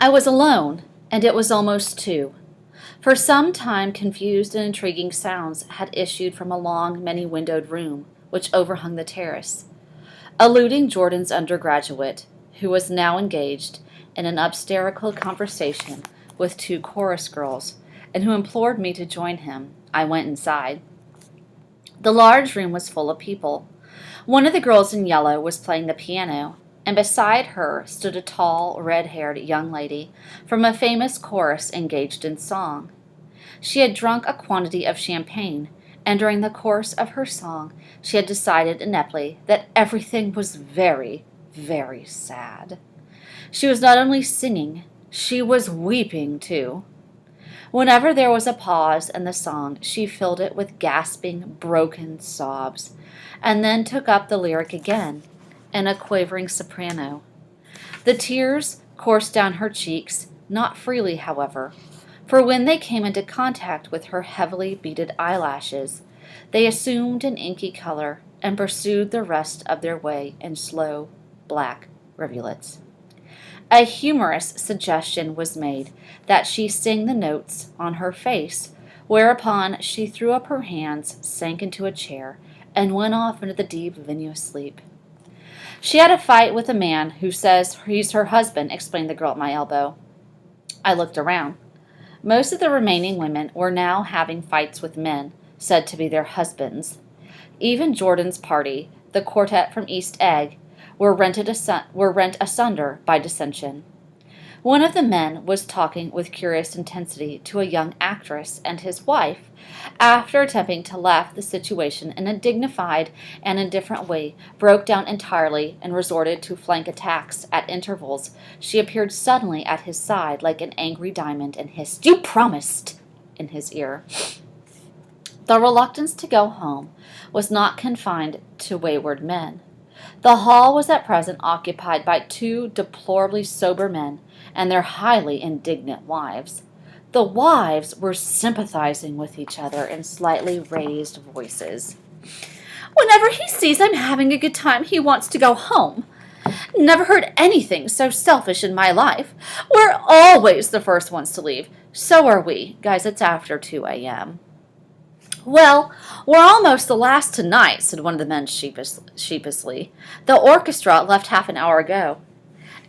I was alone, and it was almost 2. For some time confused and intriguing sounds had issued from a long, many-windowed room which overhung the terrace, eluding Jordan's undergraduate, who was now engaged in an obstetrical conversation with 2 chorus girls, and who implored me to join him. I went inside. The large room was full of people. One of the girls in yellow was playing the piano, and beside her stood a tall, red-haired young lady from a famous chorus engaged in song. She had drunk a quantity of champagne, and during the course of her song she had decided ineptly that everything was very, very sad. She was not only singing, she was weeping too. Whenever there was a pause in the song, she filled it with gasping, broken sobs, and then took up the lyric again in a quavering soprano. The tears coursed down her cheeks, not freely, however, for when they came into contact with her heavily beaded eyelashes, they assumed an inky color and pursued the rest of their way in slow, black rivulets. A humorous suggestion was made that she sing the notes on her face, whereupon she threw up her hands, sank into a chair, and went off into the deep, vinous sleep. She had a fight with a man who says he's her husband, explained the girl at my elbow. I looked around. Most of the remaining women were now having fights with men, said to be their husbands. Even Jordan's party, the quartet from East Egg, were rent asunder by dissension. One of the men was talking with curious intensity to a young actress, and his wife, after attempting to laugh the situation in a dignified and indifferent way, broke down entirely and resorted to flank attacks at intervals. She appeared suddenly at his side like an angry diamond and hissed, "You promised!" in his ear. The reluctance to go home was not confined to wayward men. The hall was at present occupied by 2 deplorably sober men and their highly indignant wives. The wives were sympathizing with each other in slightly raised voices. "Whenever he sees I'm having a good time, he wants to go home. Never heard anything so selfish in my life. We're always the first ones to leave. So are we. Guys, it's after 2 a.m. "Well, we're almost the last tonight," said one of the men sheepishly. "The orchestra left half an hour ago."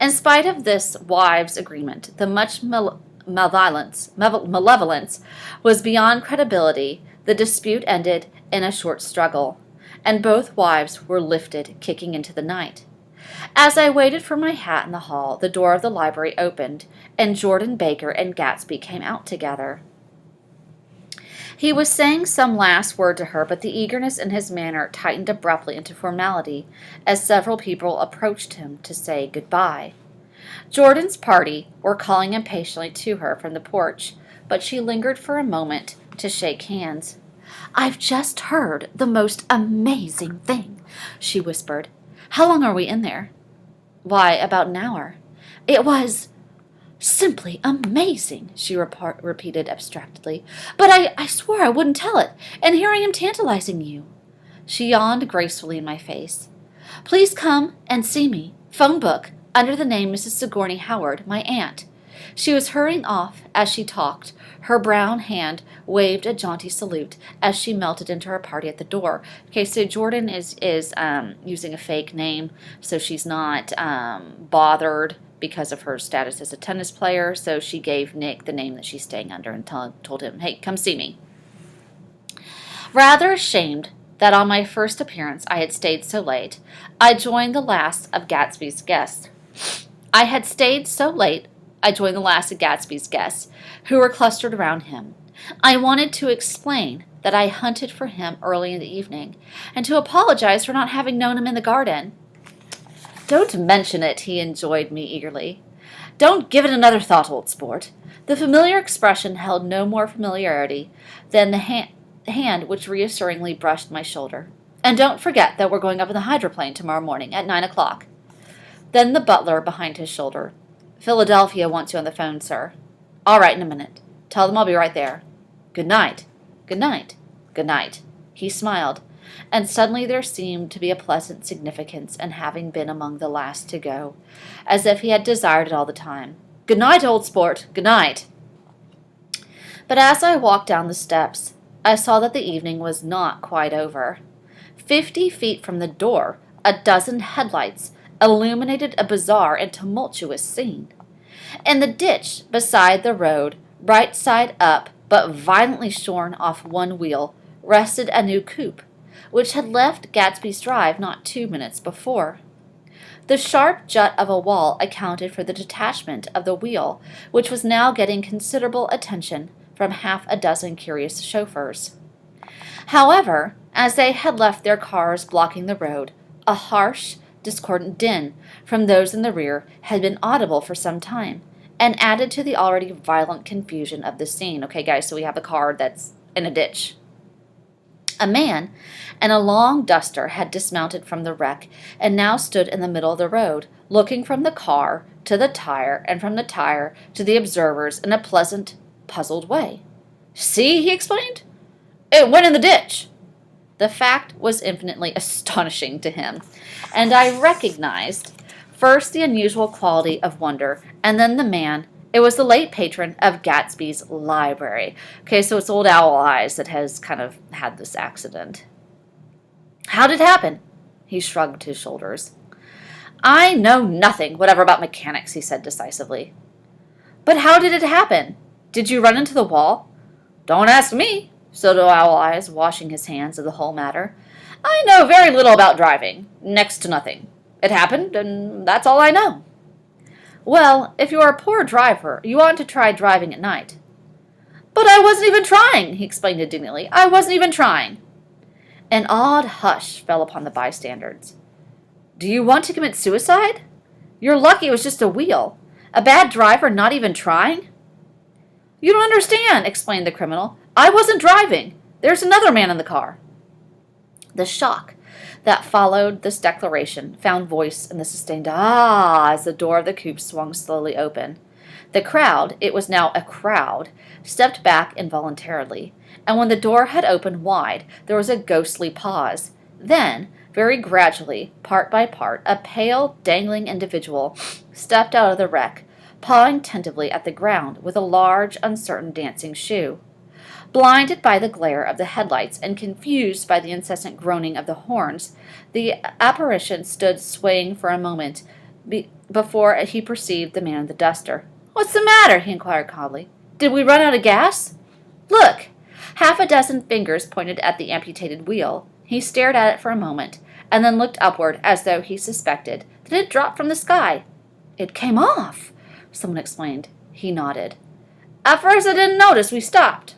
In spite of this wives' agreement, the much malevolence was beyond credibility. The dispute ended in a short struggle, and both wives were lifted, kicking into the night. As I waited for my hat in the hall, the door of the library opened, and Jordan Baker and Gatsby came out together. He was saying some last word to her, but the eagerness in his manner tightened abruptly into formality as several people approached him to say goodbye. Jordan's party were calling impatiently to her from the porch, but she lingered for a moment to shake hands. "I've just heard the most amazing thing," she whispered. "How long are we in there?" "Why, about an hour." "It was simply amazing," she repeated abstractedly. "But I swore I wouldn't tell it, and here I am tantalizing you." She yawned gracefully in my face. "Please come and see me. Phone book, under the name Mrs. Sigourney Howard, my aunt." She was hurrying off as she talked. Her brown hand waved a jaunty salute as she melted into her party at the door. Okay, so Jordan is using a fake name, so she's not bothered because of her status as a tennis player, so she gave Nick the name that she's staying under and told him, "Hey, come see me." Rather ashamed that on my first appearance I had stayed so late, I joined the last of Gatsby's guests. Who were clustered around him. I wanted to explain that I hunted for him early in the evening, and to apologize for not having known him in the garden. "Don't mention it," he enjoined me eagerly. "Don't give it another thought, old sport." The familiar expression held no more familiarity than the hand which reassuringly brushed my shoulder. "And don't forget that we're going up in the hydroplane tomorrow morning at 9 o'clock. Then the butler behind his shoulder. "Philadelphia wants you on the phone, sir." "All right, in a minute. Tell them I'll be right there. Good night. Good night. Good night." He smiled, and suddenly there seemed to be a pleasant significance in having been among the last to go, as if he had desired it all the time. Good night, old sport. Good night. But as I walked down the steps, I saw that the evening was not quite over. 50 feet from the door, a dozen headlights illuminated a bizarre and tumultuous scene. In the ditch beside the road, right side up but violently shorn off one wheel, rested a new coupe, which had left Gatsby's drive not 2 minutes before. The sharp jut of a wall accounted for the detachment of the wheel, which was now getting considerable attention from half a dozen curious chauffeurs. However, as they had left their cars blocking the road, a harsh, discordant din from those in the rear had been audible for some time, and added to the already violent confusion of the scene. Okay, guys, so we have a car that's in a ditch. A man in a long duster had dismounted from the wreck and now stood in the middle of the road, looking from the car to the tire and from the tire to the observers in a pleasant, puzzled way. "See," he explained, "it went in the ditch." The fact was infinitely astonishing to him, and I recognized first the unusual quality of wonder, and then the man. It was the late patron of Gatsby's library. Okay, so it's old Owl Eyes that has kind of had this accident. "How did it happen?" He shrugged his shoulders. "I know nothing whatever about mechanics," he said decisively. "But how did it happen? Did you run into the wall?" "Don't ask me," said Owl Eyes, washing his hands of the whole matter. "I know very little about driving. Next to nothing. It happened, and that's all I know." "Well, if you are a poor driver, you ought to try driving at night." "But I wasn't even trying," he explained indignantly. "I wasn't even trying." An awed hush fell upon the bystanders. "Do you want to commit suicide? You're lucky it was just a wheel. A bad driver not even trying?" "You don't understand," explained the criminal. "I wasn't driving. There's another man in the car." The shock that followed this declaration found voice in the sustained "ah" as the door of the coupe swung slowly open. The crowd, it was now a crowd, stepped back involuntarily, and when the door had opened wide, there was a ghostly pause. Then, very gradually, part by part, a pale, dangling individual stepped out of the wreck, pawing tentatively at the ground with a large, uncertain dancing shoe. Blinded by the glare of the headlights and confused by the incessant groaning of the horns, the apparition stood swaying for a moment before he perceived the man in the duster. "What's the matter?" he inquired calmly. "Did we run out of gas?" "Look!" Half a dozen fingers pointed at the amputated wheel. He stared at it for a moment, and then looked upward as though he suspected that it had dropped from the sky. "It came off," someone explained. He nodded. "At first I didn't notice. We stopped."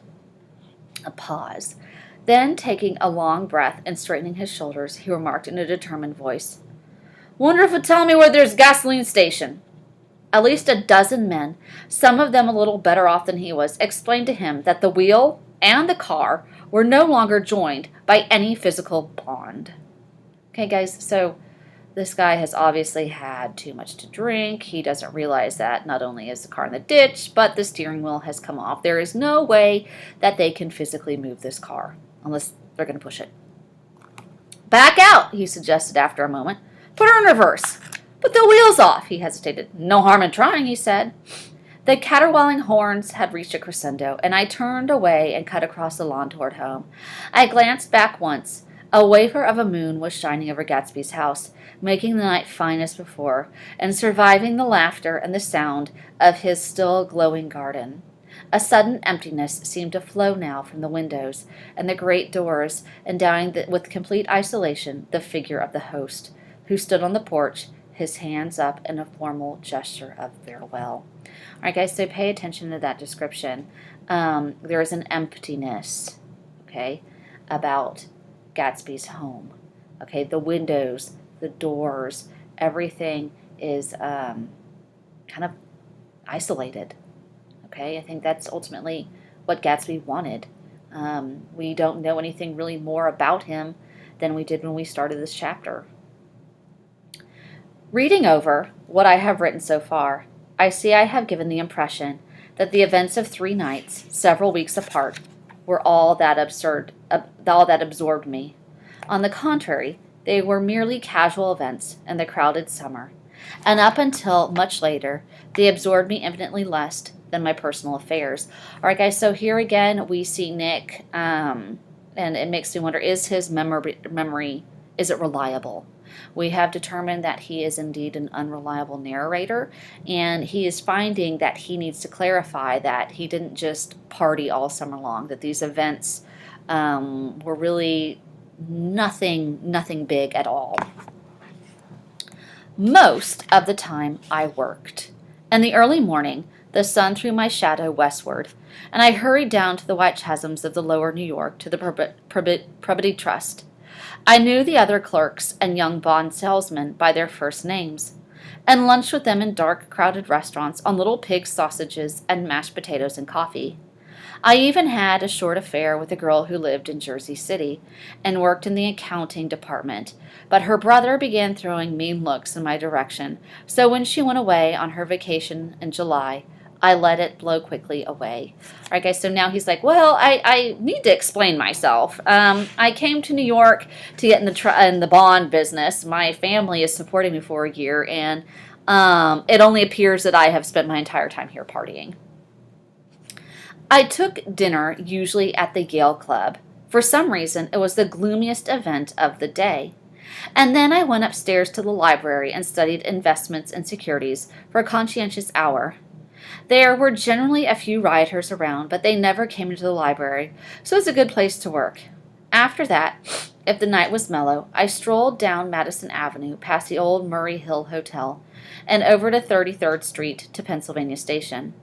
A pause. Then, taking a long breath and straightening his shoulders, he remarked in a determined voice, "Wonder if it'll tell me where there's a gasoline station." At least a dozen men, some of them a little better off than he was, explained to him that the wheel and the car were no longer joined by any physical bond. Okay, guys, so this guy has obviously had too much to drink. He doesn't realize that not only is the car in the ditch, but the steering wheel has come off. There is no way that they can physically move this car unless they're going to push it. "Back out," he suggested after a moment. "Put her in reverse." "But the wheel's off," he hesitated. "No harm in trying," he said. The caterwauling horns had reached a crescendo, and I turned away and cut across the lawn toward home. I glanced back once. A wafer of a moon was shining over Gatsby's house, making the night fine as before, and surviving the laughter and the sound of his still glowing garden. A sudden emptiness seemed to flow now from the windows and the great doors, endowing with complete isolation the figure of the host, who stood on the porch, his hands up in a formal gesture of farewell. All right, guys, so pay attention to that description. There is an emptiness, okay, about Gatsby's home. Okay, the windows, the doors, everything is kind of isolated. Okay, I think that's ultimately what Gatsby wanted. We don't know anything really more about him than we did when we started this chapter. Reading over what I have written so far, I see I have given the impression that the events of 3 nights, several weeks apart, were all that absorbed me. On the contrary, they were merely casual events in the crowded summer, and up until much later, they absorbed me infinitely less than my personal affairs. All right, guys, so here again, we see Nick, and it makes me wonder, is his memory, is it reliable? We have determined that he is indeed an unreliable narrator, and he is finding that he needs to clarify that he didn't just party all summer long, that these events were really nothing big at all. Most of the time I worked. In the early morning, the sun threw my shadow westward, and I hurried down to the white chasms of the lower New York to the Probity Trust. I knew the other clerks and young bond salesmen by their first names, and lunched with them in dark, crowded restaurants on little pig sausages and mashed potatoes and coffee. I even had a short affair with a girl who lived in Jersey City and worked in the accounting department, but her brother began throwing mean looks in my direction, so when she went away on her vacation in July, I let it blow quickly away. All right, guys, so now he's like, well, I need to explain myself. I came to New York to get in the bond business. My family is supporting me for a year, and it only appears that I have spent my entire time here partying. I took dinner usually at the Yale Club. For some reason, it was the gloomiest event of the day. And then I went upstairs to the library and studied investments and securities for a conscientious hour. There were generally a few rioters around, but they never came into the library, so it was a good place to work. After that, if the night was mellow, I strolled down Madison Avenue past the old Murray Hill Hotel and over to 33rd Street to Pennsylvania Station.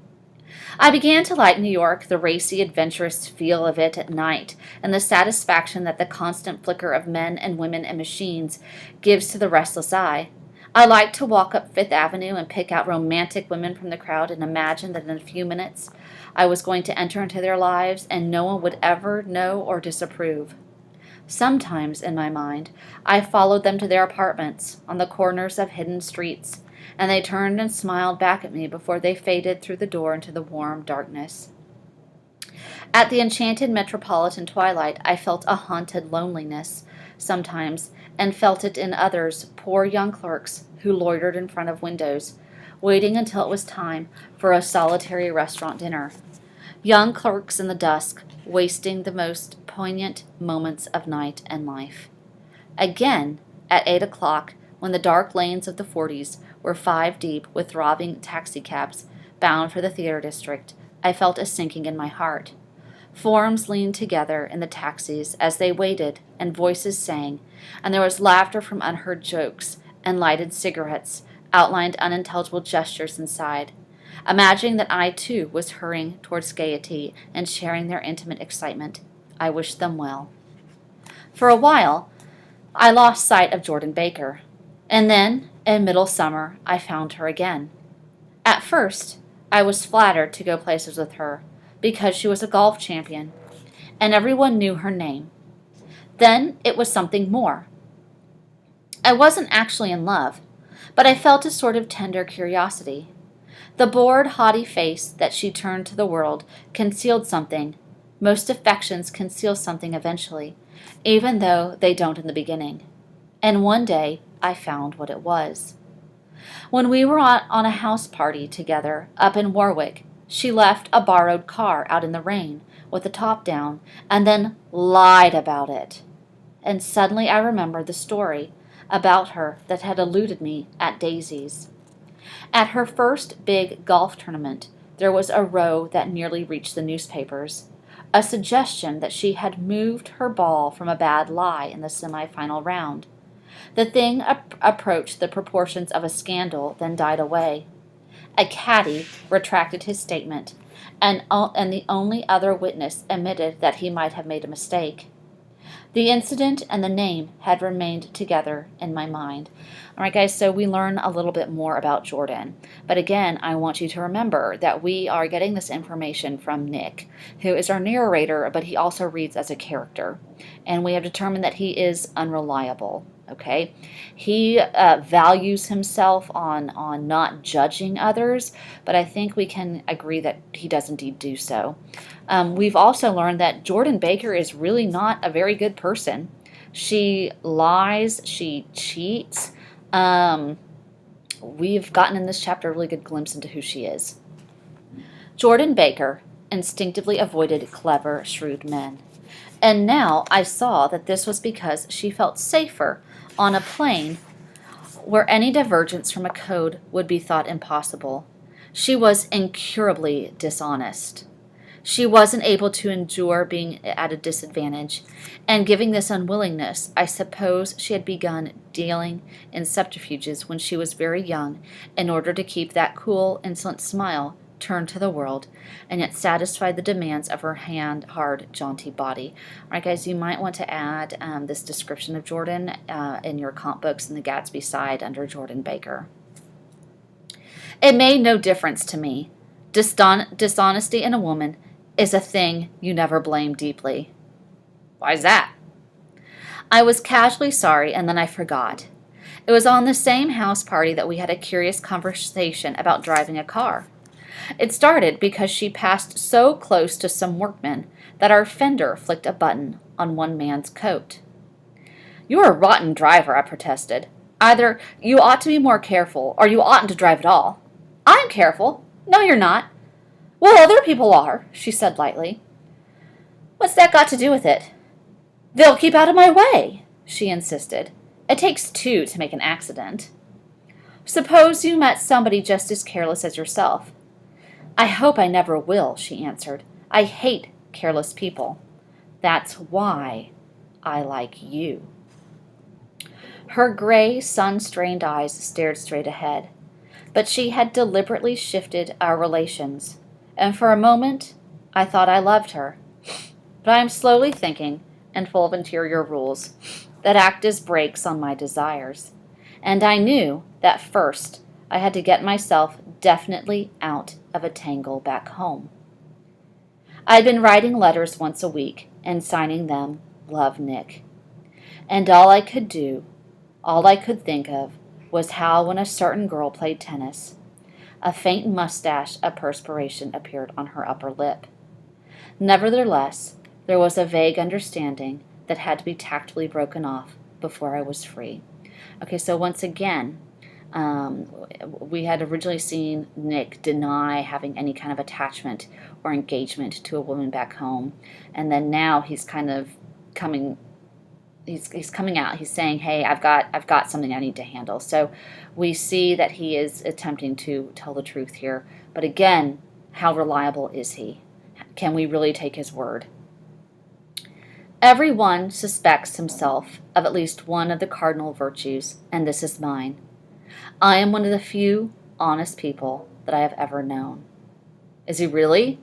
I began to like New York, the racy, adventurous feel of it at night, and the satisfaction that the constant flicker of men and women and machines gives to the restless eye. I liked to walk up Fifth Avenue and pick out romantic women from the crowd and imagine that in a few minutes I was going to enter into their lives and no one would ever know or disapprove. Sometimes, in my mind, I followed them to their apartments on the corners of hidden streets, and they turned and smiled back at me before they faded through the door into the warm darkness. At the enchanted metropolitan twilight, I felt a haunted loneliness sometimes, and felt it in others, poor young clerks who loitered in front of windows, waiting until it was time for a solitary restaurant dinner. Young clerks in the dusk, wasting the most poignant moments of night and life. Again, at 8 o'clock, when the dark lanes of the 40s were 5 deep with throbbing taxicabs bound for the theater district, I felt a sinking in my heart. Forms leaned together in the taxis as they waited, and voices sang, and there was laughter from unheard jokes and lighted cigarettes, outlined unintelligible gestures inside. Imagining that I, too, was hurrying towards gaiety and sharing their intimate excitement, I wished them well. For a while, I lost sight of Jordan Baker, and then, in middle summer, I found her again. At first, I was flattered to go places with her, because she was a golf champion, and everyone knew her name. Then it was something more. I wasn't actually in love, but I felt a sort of tender curiosity. The bored, haughty face that she turned to the world concealed something. Most affections conceal something eventually, even though they don't in the beginning. And one day I found what it was. When we were on a house party together up in Warwick, she left a borrowed car out in the rain with the top down and then lied about it. And suddenly I remembered the story about her that had eluded me at Daisy's. At her first big golf tournament, there was a row that nearly reached the newspapers, a suggestion that she had moved her ball from a bad lie in the semifinal round. The thing approached the proportions of a scandal, then died away. A caddy retracted his statement, and the only other witness admitted that he might have made a mistake. The incident and the name had remained together in my mind. All right, guys, so we learn a little bit more about Jordan. But again, I want you to remember that we are getting this information from Nick, who is our narrator, but he also reads as a character. And we have determined that he is unreliable. Okay, he values himself on not judging others, but I think we can agree that he does indeed do so. We've also learned that Jordan Baker is really not a very good person. She lies, she cheats. we've gotten in this chapter a really good glimpse into who she is. Jordan Baker instinctively avoided clever, shrewd men. And now I saw that this was because she felt safer on a plane where any divergence from a code would be thought impossible. She was incurably dishonest. She wasn't able to endure being at a disadvantage, and given this unwillingness, I suppose she had begun dealing in subterfuges when she was very young in order to keep that cool, insolent smile turned to the world, and yet satisfy the demands of her hard, jaunty body. All right, guys, you might want to add this description of Jordan in your comp books in the Gatsby side under Jordan Baker. It made no difference to me. Dishonesty in a woman is a thing you never blame deeply. Why's that? I was casually sorry, and then I forgot. It was on the same house party that we had a curious conversation about driving a car. It started because she passed so close to some workmen that our fender flicked a button on one man's coat. "You're a rotten driver," I protested. "Either you ought to be more careful, or you oughtn't to drive at all." "I'm careful." "No, you're not." "Well, other people are," she said lightly. "What's that got to do with it?" "They'll keep out of my way," she insisted. "It takes two to make an accident." "Suppose you met somebody just as careless as yourself." "I hope I never will," she answered. "I hate careless people. That's why I like you." Her gray, sun-strained eyes stared straight ahead, but she had deliberately shifted our relations, and for a moment I thought I loved her. But I am slowly thinking, and full of interior rules, that act as brakes on my desires, and I knew that first I had to get myself definitely out of a tangle back home. I'd been writing letters once a week and signing them, "Love, Nick." And all I could think of, was how when a certain girl played tennis, a faint mustache of perspiration appeared on her upper lip. Nevertheless, there was a vague understanding that had to be tactfully broken off before I was free. Okay, so once again, we had originally seen Nick deny having any kind of attachment or engagement to a woman back home, and then now he's kind of coming. He's coming out. He's saying, "Hey, I've got something I need to handle." So we see that he is attempting to tell the truth here. But again, how reliable is he? Can we really take his word? Everyone suspects himself of at least one of the cardinal virtues, and this is mine. I am one of the few honest people that I have ever known. Is he really?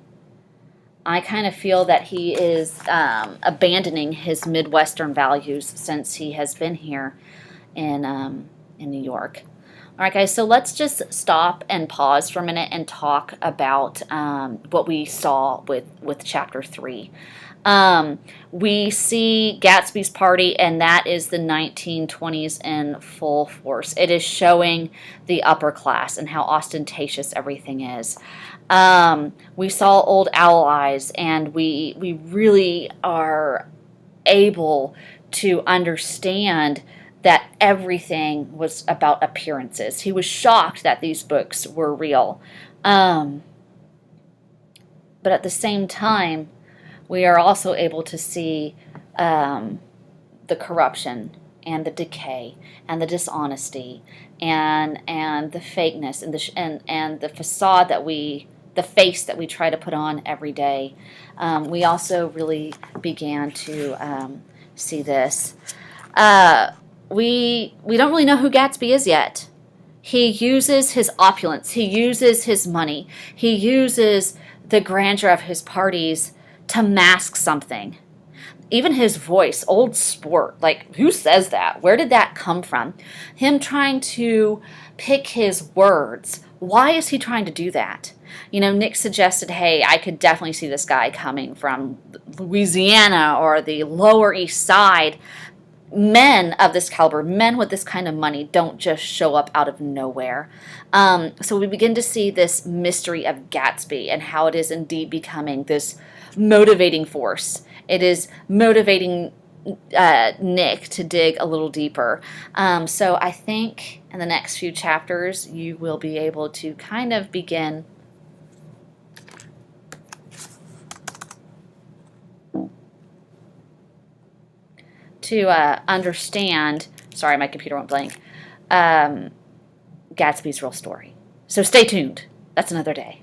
I kind of feel that he is abandoning his Midwestern values since he has been here in New York. All right, guys, so let's just stop and pause for a minute and talk about what we saw with Chapter 3. We see Gatsby's party, and that is the 1920s in full force. It is showing the upper class and how ostentatious everything is. We saw old owl eyes, and we really are able to understand that everything was about appearances. He was shocked that these books were real. But at the same time, we are also able to see the corruption and the decay and the dishonesty and the fakeness and the facade the face that we try to put on every day. We also really began to see this. We don't really know who Gatsby is yet. He uses his opulence. He uses his money. He uses the grandeur of his parties to mask something. Even his voice, old sport, like who says that? Where did that come from? Him trying to pick his words. Why is he trying to do that? You know, Nick suggested, hey, I could definitely see this guy coming from Louisiana or the Lower East Side. Men of this caliber, men with this kind of money, don't just show up out of nowhere. So we begin to see this mystery of Gatsby and how it is indeed becoming this motivating force. It is motivating Nick to dig a little deeper. So I think in the next few chapters, you will be able to kind of begin to understand. Sorry, my computer went blank. Gatsby's real story. So stay tuned. That's another day.